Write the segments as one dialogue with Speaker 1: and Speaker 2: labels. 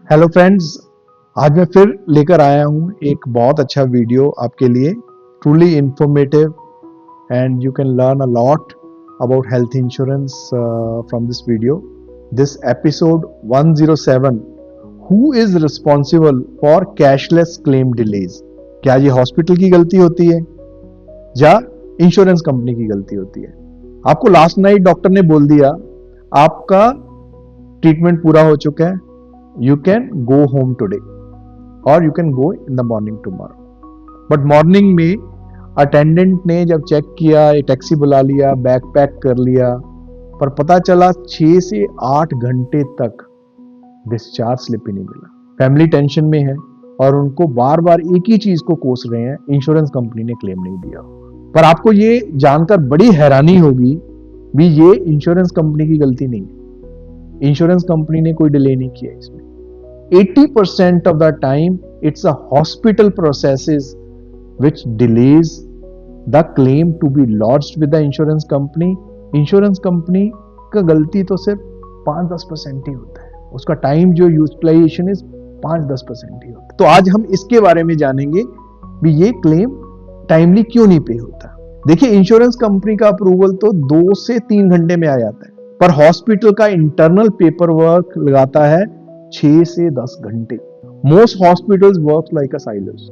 Speaker 1: Hello friends, आज मैं फिर लेकर आया हूँ एक बहुत अच्छा वीडियो आपके लिए। Truly informative and you can learn a lot about health insurance from this video. This episode 107, who is responsible for cashless claim delays. क्या ये हॉस्पिटल की गलती होती है या इंश्योरेंस कंपनी की गलती होती है? आपको लास्ट नाइट डॉक्टर ने बोल दिया आपका ट्रीटमेंट पूरा हो चुका है, you can go home today or you can go in the morning tomorrow। But morning में अटेंडेंट ने जब चेक किया, एक टैक्सी बुला लिया, बैग पैक कर लिया, पर पता चला 6 से 8 घंटे तक डिस्चार्ज स्लिप ही नहीं मिला। फैमिली टेंशन में है और उनको बार बार एक ही चीज को कोस रहे हैं, इंश्योरेंस कंपनी ने क्लेम नहीं दिया। पर आपको ये जानकर बड़ी हैरानी होगी भी ये इंश्योरेंस कंपनी की गलती नहीं है। इंश्योरेंस कंपनी ने कोई डिले नहीं किया इसमें। 80% of the time it's a hospital processes which delays the claim to be lodged with the insurance company। Insurance company का गलती तो सिर्फ 5-10% ही होता है, उसका टाइम जो यूटिलाइजेशन इज 5-10% ही होता है। तो आज हम इसके बारे में जानेंगे भी ये क्लेम टाइमली क्यों नहीं पे होता। देखिए, इंश्योरेंस कंपनी का अप्रूवल तो 2 से 3 घंटे में आ जाता है, पर हॉस्पिटल का इंटरनल पेपर वर्क लगाता है 6 से 10 घंटे। Most hospitals work like a silos.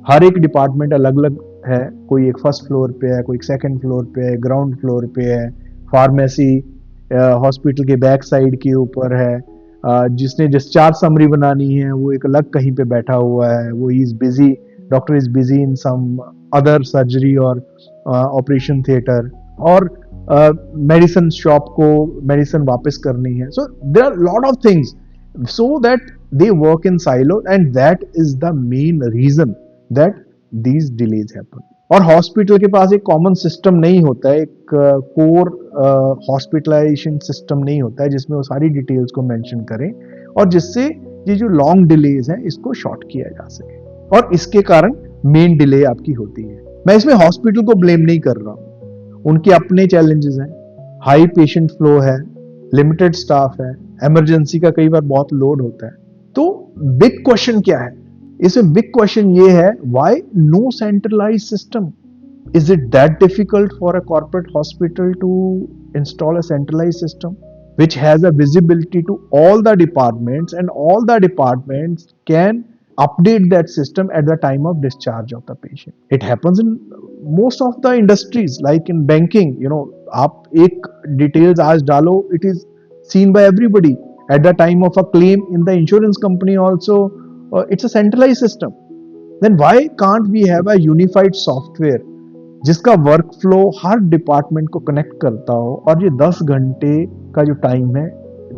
Speaker 1: हर एक डिपार्टमेंट अलग अलग है, कोई एक फर्स्ट फ्लोर पे है, कोई सेकंड फ्लोर पे है, ग्राउंड फ्लोर पे है। फार्मेसी हॉस्पिटल के बैक साइड के ऊपर है। जिसने डिस्चार्ज समरी बनानी है वो एक अलग कहीं पे बैठा हुआ है, वो is busy, doctor is busy in some other surgery और ऑपरेशन थिएटर, और मेडिसिन शॉप को मेडिसिन वापस करनी है। So there are lot of things so that they work in silo, and that is the main reason that these delays happen। और hospital के पास एक common system नहीं होता है, एक कोर हॉस्पिटलाइजेशन सिस्टम नहीं होता है जिसमें वो सारी डिटेल्स को मेंशन करें और जिससे ये जो लॉन्ग डिलेज है इसको शॉर्ट किया जा सके, और इसके कारण मेन डिले आपकी होती है। मैं इसमें हॉस्पिटल को ब्लेम नहीं कर रहा हूं, उनके अपने चैलेंजेस हैं। हाई पेशेंट फ्लो है, लिमिटेड स्टाफ है, इमरजेंसी का कई बार बहुत लोड होता है। तो बिग क्वेश्चन क्या है इसमें? बिग क्वेश्चन ये है, why no centralize system? Is it that difficult for a corporate hospital to install a centralize system which has a visibility to all the departments, and all the departments can update that system at the time of discharge of the patient? It happens in most of the industries, like in banking, आप एक details आज डालो, it is seen by everybody at the time of a claim in the insurance company also। It's a centralized system। Then why can't we have a unified software जिसका work flow हर department को connect करता हो, और ये 10 घंटे का जो time है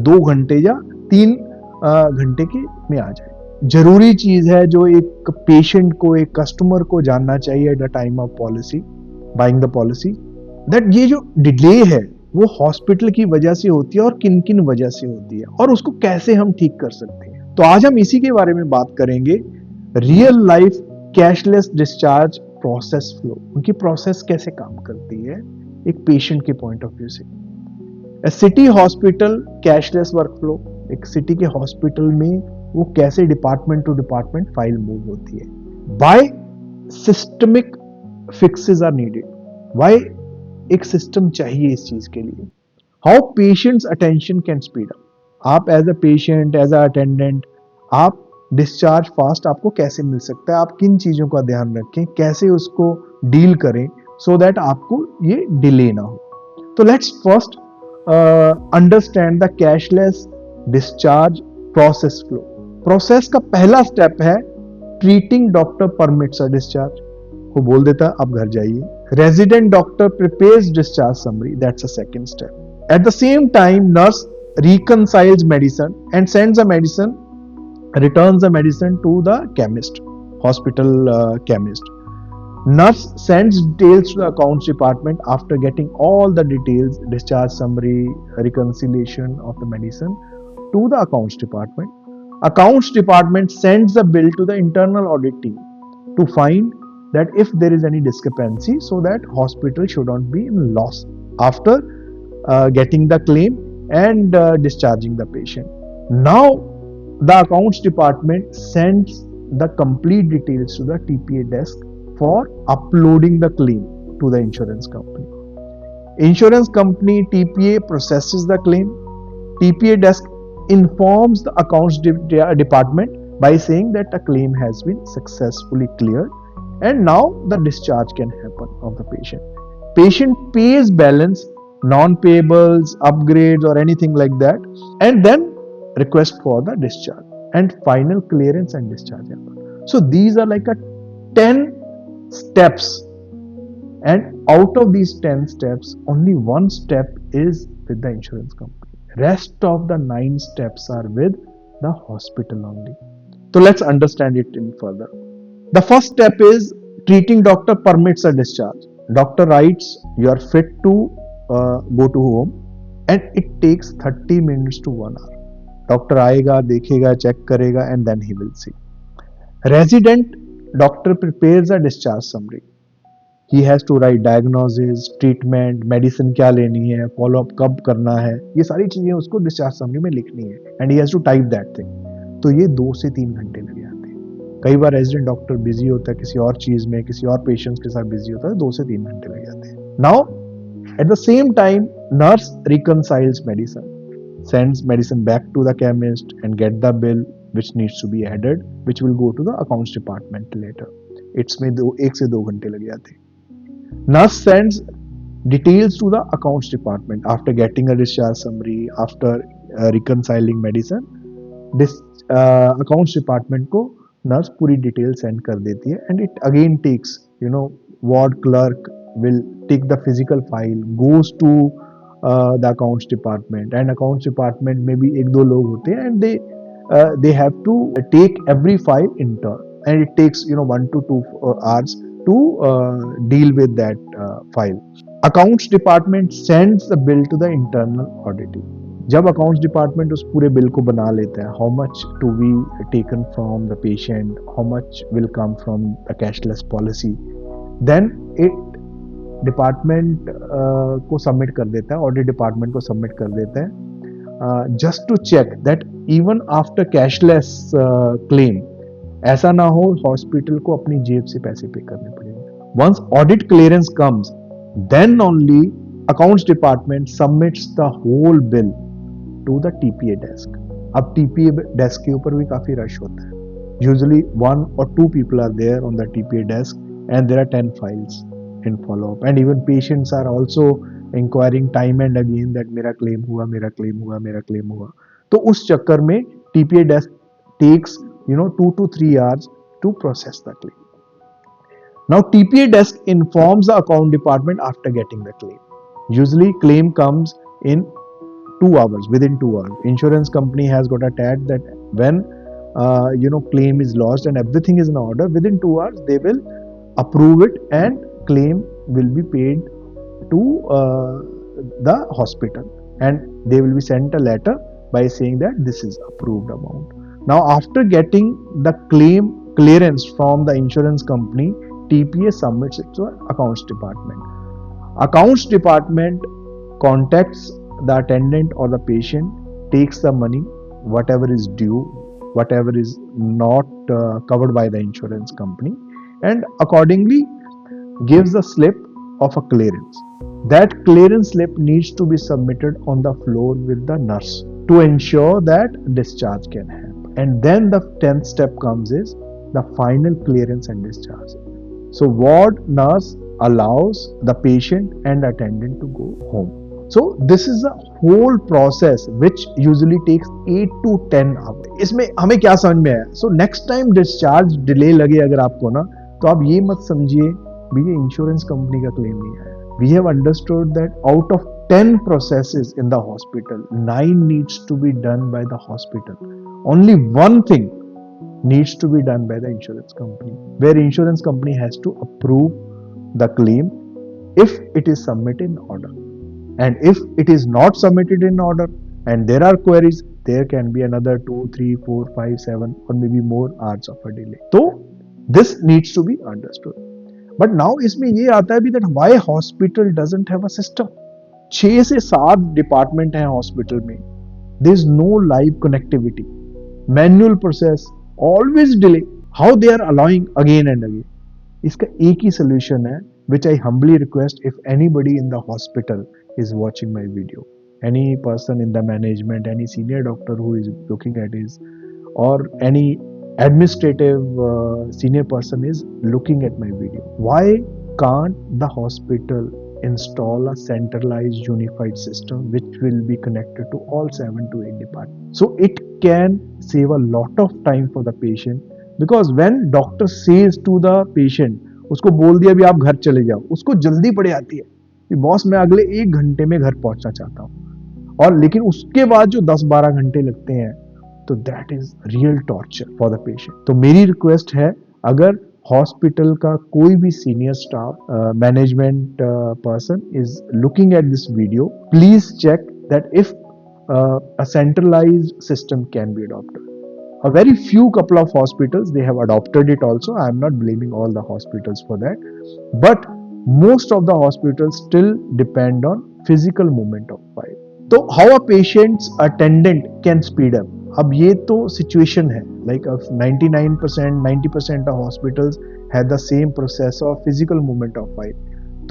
Speaker 1: 2 घंटे या 3 घंटे के में आ जाए? जरूरी चीज है जो एक पेशेंट को, एक कस्टमर को जानना चाहिए at the time of policy, buying the policy, that ये जो डिले है वो हॉस्पिटल की वजह से होती है और किन किन वजह से होती है, और उसको कैसे हम ठीक कर सकते हैं। तो आज हम इसी के बारे में बात करेंगे। Real life cashless discharge process flow, उनकी प्रोसेस कैसे काम करती है एक पेशेंट के पॉइंट ऑफ व्यू से। City hospital cashless work flow, एक सिटी के हॉस्पिटल में वो कैसे department to department file move होती है। Why systemic fixes are needed, why एक सिस्टम चाहिए इस चीज के लिए। How patients attention can speed up, आप as a patient, as a attendant, आप डिस्चार्ज फास्ट आपको कैसे मिल सकता है, आप किन चीजों का ध्यान रखें, कैसे उसको डील करें सो दैट आपको ये डिले ना हो। तो let's first understand the cashless discharge process flow. Process का पहला स्टेप है treating doctor permits a discharge, वो बोल देता है आप घर जाइए। Resident doctor prepares discharge summary, that's a second step. At the same time nurse reconciles medicine and sends a medicine, returns the medicine to the chemist, hospital chemist। Nurse sends details to the accounts department after getting all the details, discharge summary, reconciliation of the medicine, to the accounts department। Accounts department sends the bill to the internal audit team to find that if there is any discrepancy, so that hospital should not be in loss after getting the claim and discharging the patient। Now the accounts department sends the complete details to the TPA desk for uploading the claim to the insurance company. Insurance company TPA processes the claim. TPA desk informs the accounts department by saying that a claim has been successfully cleared and now the discharge can happen of the patient. Patient pays balance, non-payables, upgrades or anything like that, and then request for the discharge and final clearance and discharge happen. So these are like a 10 steps, and out of these 10 steps only one step is with the insurance company. Rest of the 9 steps are with the hospital only. So let's understand it in further. The first step is treating doctor permits a discharge. Doctor writes you are fit to go to home and it takes 30 minutes to 1 hour. Doctor आएगा, देखेगा, check करेगा and then he will see. Resident doctor prepares a discharge summary. He has to write diagnosis, treatment, medicine क्या लेनी है, follow up कब करना है, ये सारी चीजें उसको डिस्चार्ज समरी में लिखनी है and he has to type that thing. तो ये 2 से 3 घंटे लग जाते हैं. कई बार रेजिडेंट डॉक्टर बिजी होता है किसी और चीज में, किसी और पेशेंट्स के साथ बिजी होता है, 2 से 3 घंटे लग जाते हैं. Now at the same time nurse reconciles medicine, sends medicine back to the chemist and get the bill which needs to be added, which will go to the accounts department later. It's में 1 से 2 घंटे लग जाते हैं. Nurse sends details to the accounts department after getting a discharge summary, after reconciling medicine. This accounts department को nurse पूरी detail send कर देती है and it again takes, ward clerk will take the physical file, goes to the accounts department, and accounts department में भी 1-2 लोग होते हैं and they have to take every file in turn and it takes 1 to 2 hours to deal with that file. Accounts department sends the bill to the internal auditing. जब accounts department उस पूरे bill को बना लेता है, how much to be taken from the patient, how much will come from the cashless policy, then IT department को submit कर देता है, ऑडिट डिपार्टमेंट को सबमिट कर देता है, just to check that even after cashless claim ऐसा ना हो हॉस्पिटल को अपनी जेब से पैसे पे करने पड़ेंगे. Once audit clearance comes, then only accounts department submits the whole bill to the TPA desk. अब टीपीए डेस्क के ऊपर भी काफी रश होता है. Usually 1 or 2 people are there on the TPA desk and there are 10 files in follow up, and even patients are also inquiring time and again that मेरा claim हुआ, मेरा क्लेम हुआ, मेरा क्लेम हुआ. तो उस चक्कर में TPA desk takes 2 to 3 hours to process the claim. Now TPA desk informs the account department after getting the claim. Usually claim comes in 2 hours, within 2 hours. Insurance company has got a tag that when claim is lodged and everything is in order, within 2 hours they will approve it and claim will be paid to the hospital and they will be sent a letter by saying that this is approved amount. Now after getting the claim clearance from the insurance company, TPA submits it to accounts department. Accounts department contacts the attendant or the patient, takes the money, whatever is due, whatever is not covered by the insurance company, and accordingly gives the slip of a clearance. That clearance slip needs to be submitted on the floor with the nurse to ensure that discharge can happen. And then the 10th step comes is the final clearance and discharge. So ward nurse allows the patient and attendant to go home. So this is a whole process which usually takes 8 to 10 hours. इसमें हमें क्या समझ में आया? So next time discharge delay लगे अगर आपको ना, तो आप ये मत समझिए भी ये इंश्योरेंस कंपनी का क्लेम नहीं आया. We have understood that out of 10 processes in the hospital, 9 needs to be done by the hospital. Only one thing needs to be done by the insurance company, where insurance company has to approve the claim if it is submitted in order. And if it is not submitted in order and there are queries, there can be another 2, 3, 4, 5, 7 or maybe more hours of a delay. So this needs to be understood. But now इसमें ये आता है भी that why hospital doesn't have a system. 6 से 7 department हैं hospital में. There is no live connectivity. manual process, always delay. How they are allowing again and again? इसका एक ही solution है, which I humbly request if anybody in the hospital is watching my video, any person in the management, any senior doctor who is looking at this, or any administrative senior person is looking at my video. Why can't the hospital install a centralized unified system which will be connected to all 7 to 8 departments? So it can save a lot of time for the patient, because when doctor says to the patient, उसको बोल दिया भी आप घर चले जाओ, उसको जल्दी पड़े आती है कि बॉस मैं अगले 1 घंटे में घर पहुंचना चाहता हूँ, और लेकिन उसके बाद जो 10-12 घंटे लगते हैं, तो that is real torture for the patient. तो मेरी रिक्वेस्ट है, अगर हॉस्पिटल का कोई भी senior staff management person is looking at this video, please check that if a centralized system can be adopted. A very few couple of hospitals, they have adopted it also. I am not blaming all the hospitals for that, but most of the hospitals still depend on physical movement of file. So how a patient's attendant can speed up? अब ये तो situation है, like 99%, 90% of hospitals have the same process of physical movement of file.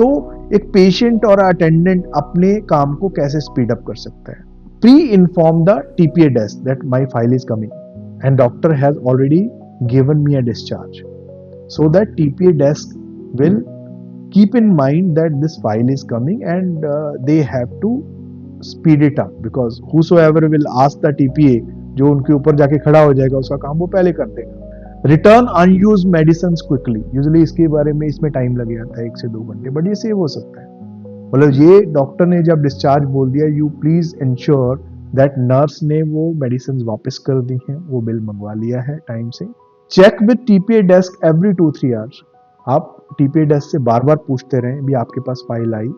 Speaker 1: तो एक patient और attendant अपने काम को कैसे speed up कर सकता है? Pre-inform the TPA desk that my file is coming, and doctor has already given me a discharge, so that TPA desk will keep in mind that this file is coming, and they have to speed it up, because whosoever will ask the TPA, जो उनके ऊपर जाके खड़ा हो जाएगा, उसका काम वो पहले कर देगा. Return unused medicines quickly, usually इसके बारे में इसमें टाइम लग जाता है 1 से 2 घंटे, बट ये सेव हो सकता है. मतलब ये डॉक्टर ने जब डिस्चार्ज बोल दिया, you please ensure that nurse ने वो मेडिसिन वापस कर दी हैं, वो बिल मंगवा लिया है टाइम से. Check with TPA desk every 2-3 hours. आप टीपीए डेस्क से बार बार पूछते रहें भी आपके पास फाइल आई,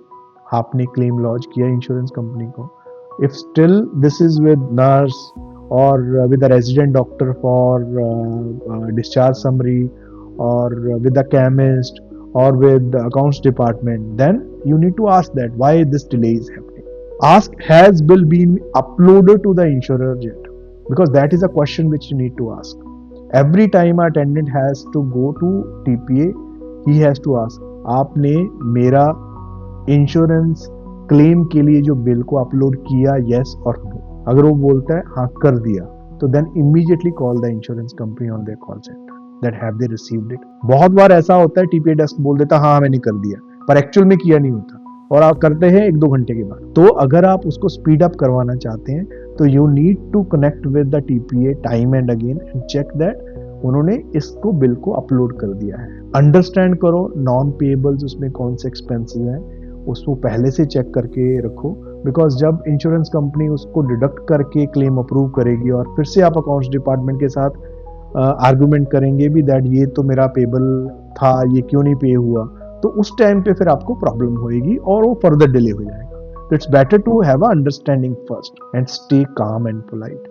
Speaker 1: आपने क्लेम लॉन्च किया इंश्योरेंस कंपनी को. If still this is with nurse और with the resident doctor for discharge summary, और with the chemist, or with the accounts department, then you need to ask that why this delay is happening. Ask, has bill been uploaded to the insurer yet? Because that is a question which you need to ask. Every time our attendant has to go to TPA, he has to ask, आपने मेरा insurance claim के लिए जो bill को upload किया, yes or no? अगर वो बोलता है हाँ कर दिया, तो then immediately call the insurance company on their call center. That have they received it? बहुत बार ऐसा होता है टीपीए डेस्क बोल देता हाँ मैंने कर दिया, पर एक्चुअल में किया नहीं होता, और आप करते हैं 1-2 घंटे के बाद. तो अगर आप उसको स्पीड अप करवाना चाहते हैं, तो you need to connect with the TPA time and again and check that उन्होंने इसको बिल को अपलोड कर दिया है. अंडरस्टैंड करो नॉन पेएबल्स उसमें कौन से एक्सपेंसेस हैं, उसको पहले से चेक करके रखो, बिकॉज जब इंश्योरेंस कंपनी उसको डिडक्ट करके क्लेम अप्रूव करेगी, और फिर से आप अकाउंट्स डिपार्टमेंट के साथ आर्गुमेंट करेंगे भी दैट ये तो मेरा पेबल था, ये क्यों नहीं पे हुआ, तो उस टाइम पे फिर आपको प्रॉब्लम होएगी और वो फर्दर डिले हो जाएगा. It's better to have a understanding first and stay calm and polite.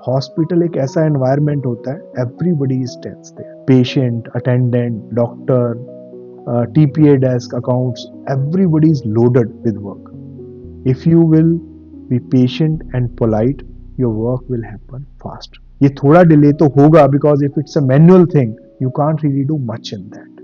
Speaker 1: Hospital एक ऐसा एनवायरनमेंट होता है, everybody is tense there, patient, attendant, doctor, TPA desk, accounts, everybody is loaded with work. If you will be patient and polite, your work will happen fast. ये थोड़ा delay तो होगा, because if it's a manual thing you can't really do much in that.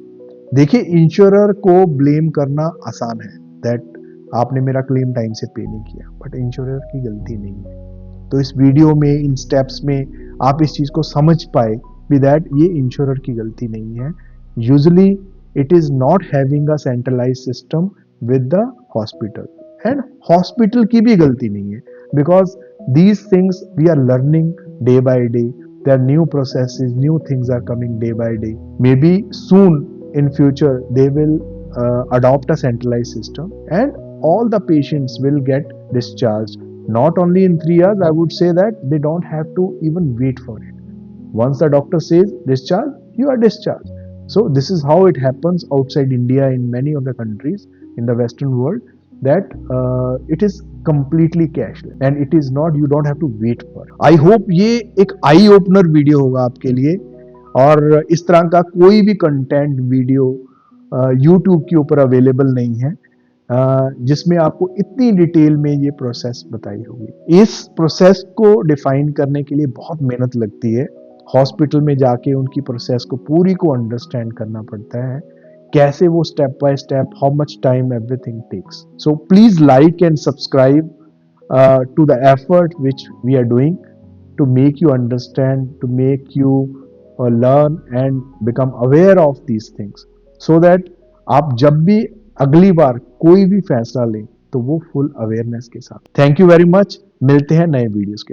Speaker 1: देखिए, insurer को blame करना आसान है, that आपने मेरा क्लेम टाइम से पे नहीं किया, बट इंश्योरर की गलती नहीं है. तो इस वीडियो में, इन स्टेप्स में आप इस चीज को समझ पाए भी दैट ये इंश्योरर की गलती नहीं है. Usually it is not having a centralised system with the hospital, and hospital की भी गलती नहीं है, because these things we are learning day by day. There are new processes, new things are coming day by day. Maybe soon in future they will adopt a centralized system, and all the patients will get discharged not only in 3 hours. I would say that they don't have to even wait for it. Once the doctor says discharge, you are discharged. So this is how it happens outside India, in many of the countries in the Western world, that it is completely cashless and it is not, you don't have to wait for. I hope ये एक eye opener video होगा आपके लिए, और इस तरह का कोई भी कंटेंट वीडियो YouTube के ऊपर अवेलेबल नहीं है. जिसमें आपको इतनी डिटेल में ये प्रोसेस बताई होगी। इस प्रोसेस को डिफाइन करने के लिए बहुत मेहनत लगती है। हॉस्पिटल में जाके उनकी प्रोसेस को पूरी को अंडरस्टैंड करना पड़ता है, कैसे वो step by step, how much time everything takes. So please like and subscribe to the effort which we are doing to make you understand, to make you learn and become aware of these things, so that आप जब भी अगली बार कोई भी फैसला लें तो वो फुल अवेयरनेस के साथ। थैंक यू वेरी मच, मिलते हैं नए वीडियोस के साथ।